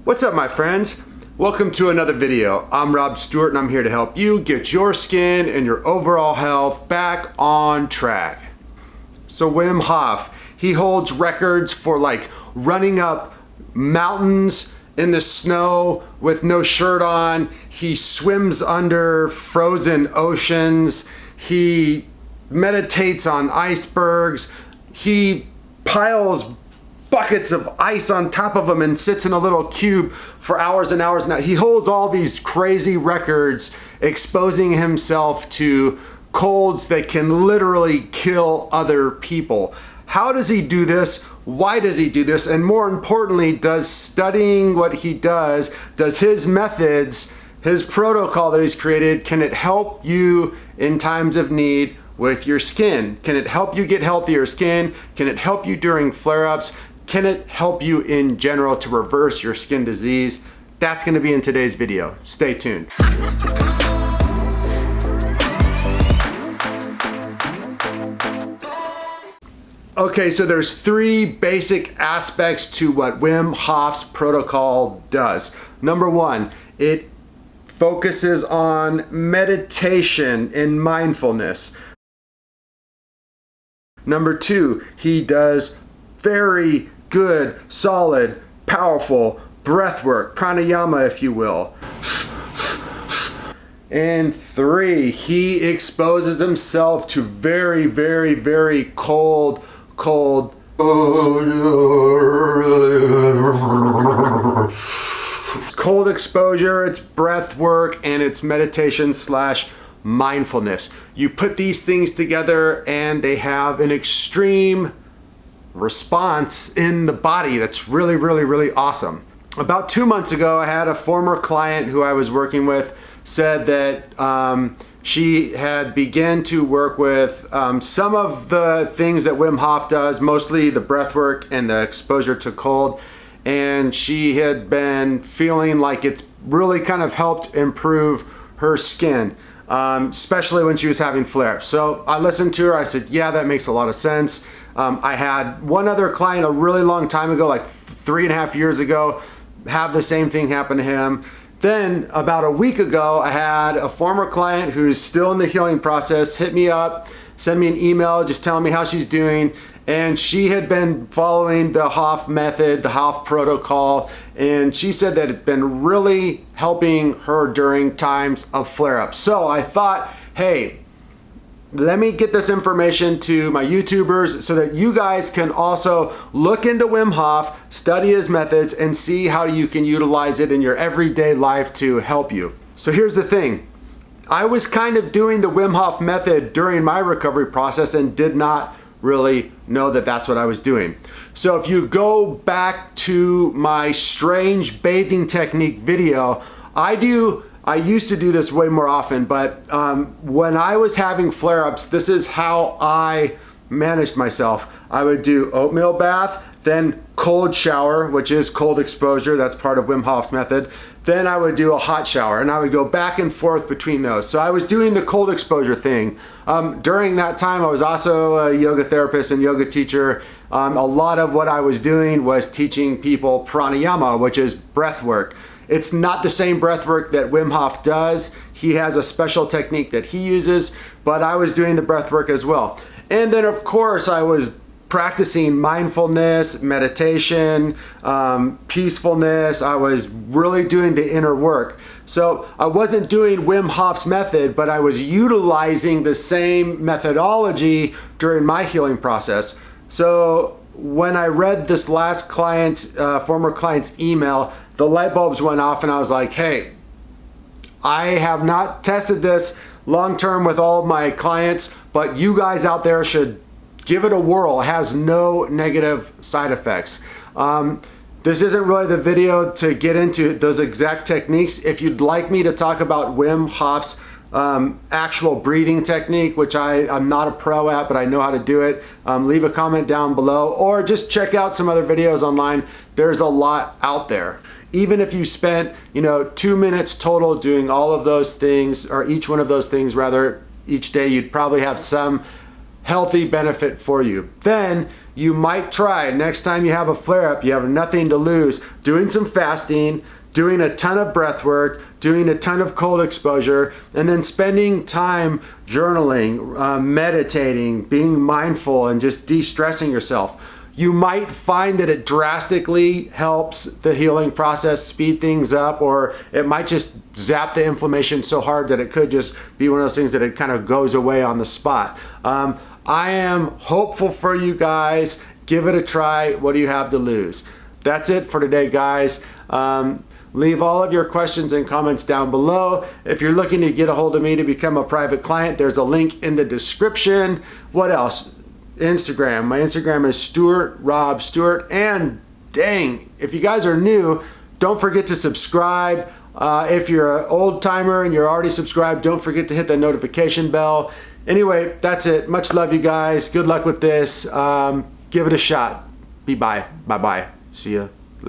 What's up, my friends? Welcome to another video. I'm Rob Stuart and I'm here to help you get your skin and your overall health back on track. So Wim Hof, he holds records for like running up mountains in the snow with no shirt on. He swims under frozen oceans. He meditates on icebergs. He piles buckets of ice on top of him and sits in a little cube for hours and hours. Now he holds all these crazy records, exposing himself to colds that can literally kill other people. How does he do this? Why does he do this? And more importantly, does studying what he does his methods, his protocol that he's created, can it help you in times of need with your skin? Can it help you get healthier skin? Can it help you during flare-ups? Can it help you in general to reverse your skin disease? That's going to be in today's video. Stay tuned. Okay, so there's three basic aspects to what Wim Hof's protocol does. Number one, it focuses on meditation and mindfulness. Number two, he does very good, solid, powerful breath work, pranayama if you will. And three, he exposes himself to very, very, very cold exposure. It's breath work and it's meditation / mindfulness. You put these things together and they have an extreme response in the body that's really, really, really awesome. About 2 months ago, I had a former client who I was working with said that she had begun to work with some of the things that Wim Hof does, mostly the breath work and the exposure to cold, and she had been feeling like it's really kind of helped improve her skin, especially when she was having flare-ups. So I listened to her. I said, yeah, that makes a lot of sense. I had one other client a really long time ago, like 3.5 years ago, have the same thing happen to him. Then about a week ago, I had a former client who's still in the healing process hit me up, send me an email just telling me how she's doing. And she had been following the Hof method, the Hof protocol, and she said that it's been really helping her during times of flare-ups. So I thought, hey, let me get this information to my YouTubers so that you guys can also look into Wim Hof, study his methods, and see how you can utilize it in your everyday life to help you. So here's the thing. I was kind of doing the Wim Hof method during my recovery process and did not really know that that's what I was doing. So if you go back to my strange bathing technique video, I used to do this way more often, but when I was having flare-ups, this is how I managed myself. I would do oatmeal bath, then cold shower, which is cold exposure. That's part of Wim Hof's method. Then I would do a hot shower, and I would go back and forth between those. So I was doing the cold exposure thing. During that time, I was also a yoga therapist and yoga teacher. A lot of what I was doing was teaching people pranayama, which is breath work. It's not the same breath work that Wim Hof does. He has a special technique that he uses, but I was doing the breath work as well. And then of course I was practicing mindfulness, meditation, peacefulness. I was really doing the inner work. So I wasn't doing Wim Hof's method, but I was utilizing the same methodology during my healing process. So when I read this last client's, former client's email, the light bulbs went off and I was like, hey, I have not tested this long-term with all of my clients, but you guys out there should give it a whirl. It has no negative side effects. This isn't really the video to get into those exact techniques. If you'd like me to talk about Wim Hof's actual breathing technique, which I'm not a pro at, but I know how to do it, leave a comment down below, or just check out some other videos online. There's a lot out there. Even if you spent, 2 minutes total doing all of those things, or each one of those things rather, each day, you'd probably have some healthy benefit for you. Then you might try, next time you have a flare-up, you have nothing to lose, doing some fasting, doing a ton of breath work, doing a ton of cold exposure, and then spending time journaling, meditating, being mindful, and just de-stressing yourself. You might find that it drastically helps the healing process, speed things up, or it might just zap the inflammation so hard that it could just be one of those things that it kind of goes away on the spot. I am hopeful for you guys. Give it a try. What do you have to lose? That's it for today, guys. Leave all of your questions and comments down below. If you're looking to get a hold of me to become a private client, there's a link in the description. What else? Instagram. My Instagram is Rob Stuart. And dang, if you guys are new, don't forget to subscribe. If you're an old timer and you're already subscribed, don't forget to hit the notification bell. Anyway, that's it. Much love, you guys. Good luck with this. Give it a shot. Bye-bye. See ya.